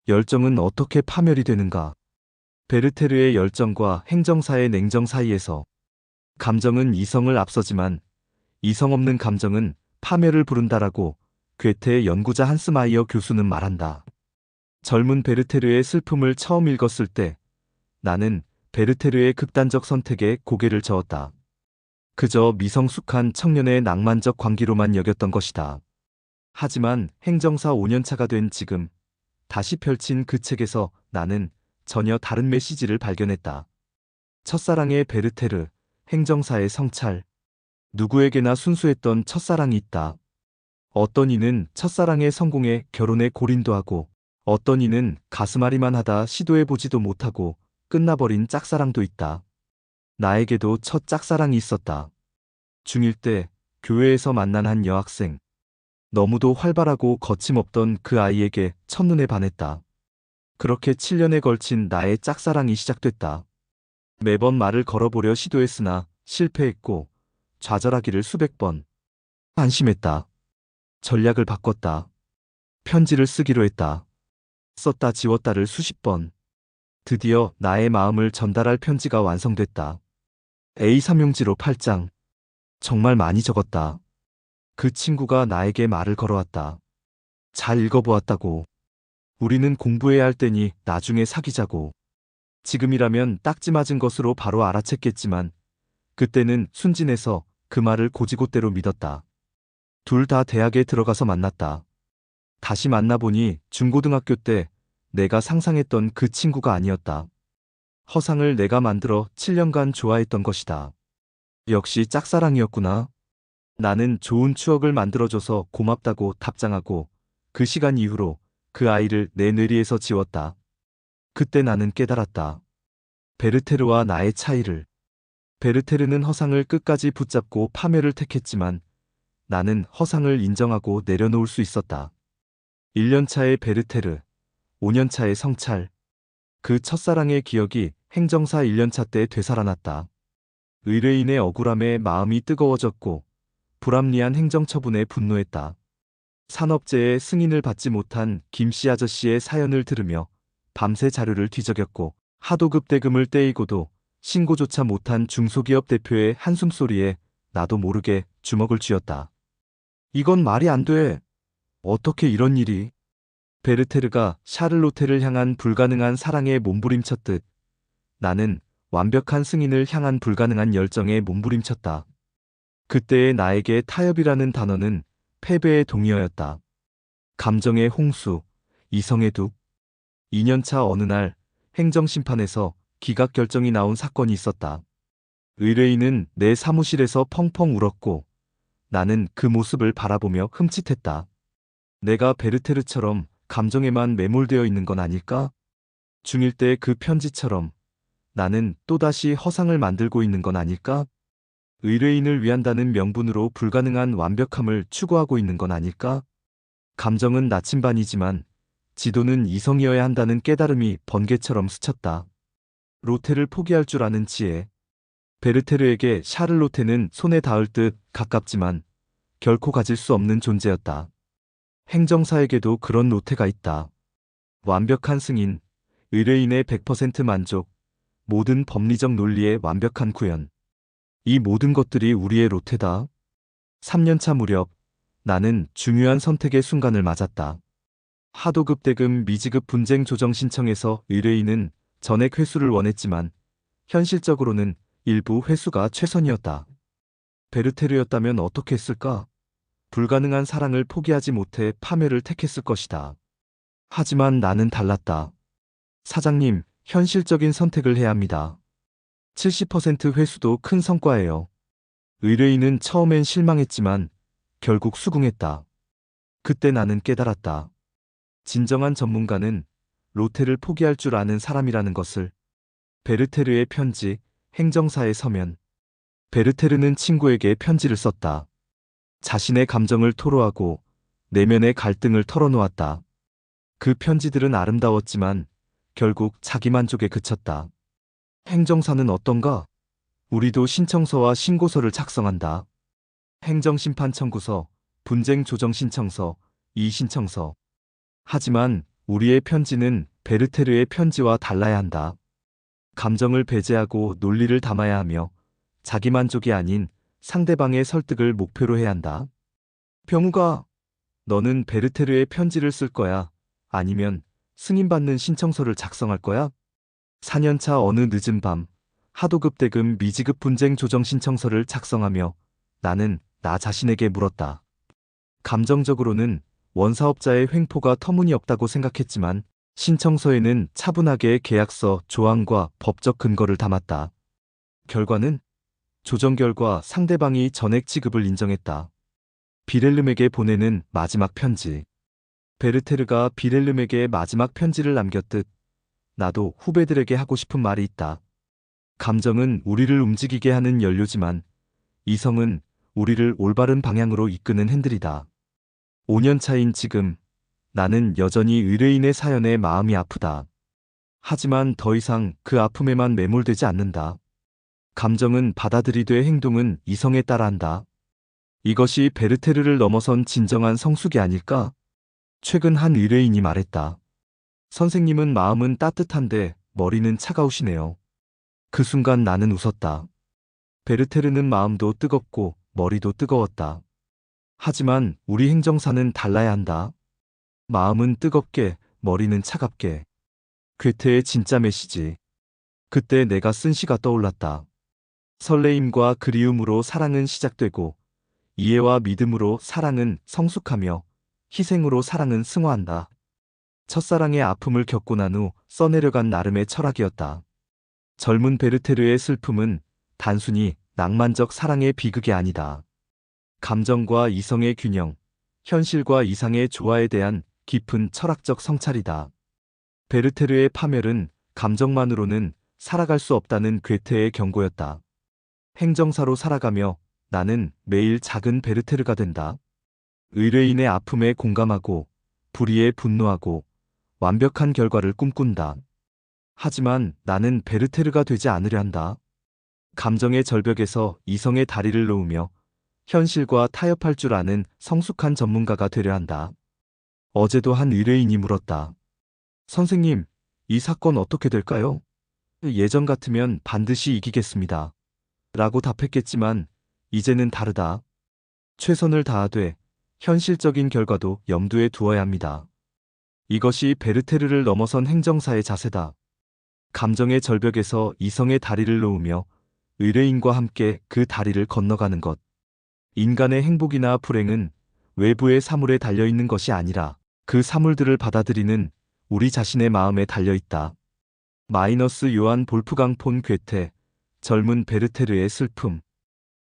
열정은 어떻게 파멸이 되는가? 베르테르의 열정과 행정사의 냉정 사이에서 감정은 이성을 앞서지만 이성 없는 감정은 파멸을 부른다라고 괴테의 연구자 한스 마이어 교수는 말한다. 젊은 베르테르의 슬픔을 처음 읽었을 때 나는 베르테르의 극단적 선택에 고개를 저었다. 그저 미성숙한 청년의 낭만적 광기로만 여겼던 것이다. 하지만 행정사 5년차가 된 지금 다시 펼친 그 책에서 나는 전혀 다른 메시지를 발견했다. 첫사랑의 베르테르, 행정사의 성찰. 누구에게나 순수했던 첫사랑이 있다. 어떤 이는 첫사랑의 성공에 결혼에 골인도 하고 어떤 이는 가슴앓이만 하다 시도해보지도 못하고 끝나버린 짝사랑도 있다. 나에게도 첫 짝사랑이 있었다. 중1 때 교회에서 만난 한 여학생. 너무도 활발하고 거침없던 그 아이에게 첫눈에 반했다. 그렇게 7년에 걸친 나의 짝사랑이 시작됐다. 매번 말을 걸어보려 시도했으나 실패했고 좌절하기를 수백 번. 안심했다. 전략을 바꿨다. 편지를 쓰기로 했다. 썼다 지웠다를 수십 번. 드디어 나의 마음을 전달할 편지가 완성됐다. A3용지로 8장. 정말 많이 적었다. 그 친구가 나에게 말을 걸어왔다. 잘 읽어보았다고. 우리는 공부해야 할 때니 나중에 사귀자고. 지금이라면 딱지 맞은 것으로 바로 알아챘겠지만 그때는 순진해서 그 말을 고지고대로 믿었다. 둘 다 대학에 들어가서 만났다. 다시 만나보니 중고등학교 때 내가 상상했던 그 친구가 아니었다. 허상을 내가 만들어 7년간 좋아했던 것이다. 역시 짝사랑이었구나. 나는 좋은 추억을 만들어줘서 고맙다고 답장하고 그 시간 이후로 그 아이를 내 뇌리에서 지웠다. 그때 나는 깨달았다. 베르테르와 나의 차이를. 베르테르는 허상을 끝까지 붙잡고 파멸을 택했지만 나는 허상을 인정하고 내려놓을 수 있었다. 1년차의 베르테르, 5년차의 성찰. 그 첫사랑의 기억이 행정사 1년차 때 되살아났다. 의뢰인의 억울함에 마음이 뜨거워졌고 불합리한 행정처분에 분노했다. 산업재해 승인을 받지 못한 김씨 아저씨의 사연을 들으며 밤새 자료를 뒤적였고 하도급 대금을 떼이고도 신고조차 못한 중소기업 대표의 한숨소리에 나도 모르게 주먹을 쥐었다. 이건 말이 안 돼. 어떻게 이런 일이? 베르테르가 샤를로테를 향한 불가능한 사랑에 몸부림쳤듯 나는 완벽한 승인을 향한 불가능한 열정에 몸부림쳤다. 그때의 나에게 타협이라는 단어는 패배의 동의어였다. 감정의 홍수, 이성의 둑. 2년차 어느 날 행정심판에서 기각 결정이 나온 사건이 있었다. 의뢰인은 내 사무실에서 펑펑 울었고 나는 그 모습을 바라보며 흠칫했다. 내가 베르테르처럼 감정에만 매몰되어 있는 건 아닐까? 중1 때 그 편지처럼 나는 또다시 허상을 만들고 있는 건 아닐까? 의뢰인을 위한다는 명분으로 불가능한 완벽함을 추구하고 있는 건 아닐까? 감정은 나침반이지만 지도는 이성이어야 한다는 깨달음이 번개처럼 스쳤다. 로테를 포기할 줄 아는 지혜. 베르테르에게 샤를로테는 손에 닿을 듯 가깝지만 결코 가질 수 없는 존재였다. 행정사에게도 그런 로테가 있다. 완벽한 승인, 의뢰인의 100% 만족, 모든 법리적 논리의 완벽한 구현. 이 모든 것들이 우리의 로테다. 3년차 무렵 나는 중요한 선택의 순간을 맞았다. 하도급 대금 미지급 분쟁 조정 신청에서 의뢰인은 전액 회수를 원했지만 현실적으로는 일부 회수가 최선이었다. 베르테르였다면 어떻게 했을까? 불가능한 사랑을 포기하지 못해 파멸을 택했을 것이다. 하지만 나는 달랐다. 사장님, 현실적인 선택을 해야 합니다. 70% 회수도 큰 성과예요. 의뢰인은 처음엔 실망했지만 결국 수긍했다. 그때 나는 깨달았다. 진정한 전문가는 로테를 포기할 줄 아는 사람이라는 것을. 베르테르의 편지, 행정사의 서면. 베르테르는 친구에게 편지를 썼다. 자신의 감정을 토로하고 내면의 갈등을 털어놓았다. 그 편지들은 아름다웠지만 결국 자기만족에 그쳤다. 행정사는 어떤가? 우리도 신청서와 신고서를 작성한다. 행정심판 청구서, 분쟁 조정 신청서, 이의신청서. 하지만 우리의 편지는 베르테르의 편지와 달라야 한다. 감정을 배제하고 논리를 담아야 하며 자기 만족이 아닌 상대방의 설득을 목표로 해야 한다. 병우가, 너는 베르테르의 편지를 쓸 거야? 아니면 승인받는 신청서를 작성할 거야? 4년차 어느 늦은 밤, 하도급대금 미지급 분쟁 조정 신청서를 작성하며 나는 나 자신에게 물었다. 감정적으로는 원사업자의 횡포가 터무니없다고 생각했지만 신청서에는 차분하게 계약서 조항과 법적 근거를 담았다. 결과는 조정 결과 상대방이 전액 지급을 인정했다. 비렐름에게 보내는 마지막 편지. 베르테르가 비렐름에게 마지막 편지를 남겼듯 나도 후배들에게 하고 싶은 말이 있다. 감정은 우리를 움직이게 하는 연료지만 이성은 우리를 올바른 방향으로 이끄는 핸들이다. 5년 차인 지금 나는 여전히 의뢰인의 사연에 마음이 아프다. 하지만 더 이상 그 아픔에만 매몰되지 않는다. 감정은 받아들이되 행동은 이성에 따라한다. 이것이 베르테르를 넘어선 진정한 성숙이 아닐까? 최근 한 의뢰인이 말했다. 선생님은 마음은 따뜻한데 머리는 차가우시네요. 그 순간 나는 웃었다. 베르테르는 마음도 뜨겁고 머리도 뜨거웠다. 하지만 우리 행정사는 달라야 한다. 마음은 뜨겁게, 머리는 차갑게. 괴테의 진짜 메시지. 그때 내가 쓴 시가 떠올랐다. 설레임과 그리움으로 사랑은 시작되고 이해와 믿음으로 사랑은 성숙하며 희생으로 사랑은 승화한다. 첫사랑의 아픔을 겪고 난 후 써내려간 나름의 철학이었다. 젊은 베르테르의 슬픔은 단순히 낭만적 사랑의 비극이 아니다. 감정과 이성의 균형, 현실과 이상의 조화에 대한 깊은 철학적 성찰이다. 베르테르의 파멸은 감정만으로는 살아갈 수 없다는 괴테의 경고였다. 행정사로 살아가며 나는 매일 작은 베르테르가 된다. 의뢰인의 아픔에 공감하고 불의에 분노하고 완벽한 결과를 꿈꾼다. 하지만 나는 베르테르가 되지 않으려 한다. 감정의 절벽에서 이성의 다리를 놓으며 현실과 타협할 줄 아는 성숙한 전문가가 되려 한다. 어제도 한 의뢰인이 물었다. 선생님, 이 사건 어떻게 될까요? 예전 같으면 반드시 이기겠습니다. 라고 답했겠지만 이제는 다르다. 최선을 다하되 현실적인 결과도 염두에 두어야 합니다. 이것이 베르테르를 넘어선 행정사의 자세다. 감정의 절벽에서 이성의 다리를 놓으며 의뢰인과 함께 그 다리를 건너가는 것. 인간의 행복이나 불행은 외부의 사물에 달려있는 것이 아니라 그 사물들을 받아들이는 우리 자신의 마음에 달려있다. 마이너스 요한 볼프강 폰 괴테, 젊은 베르테르의 슬픔.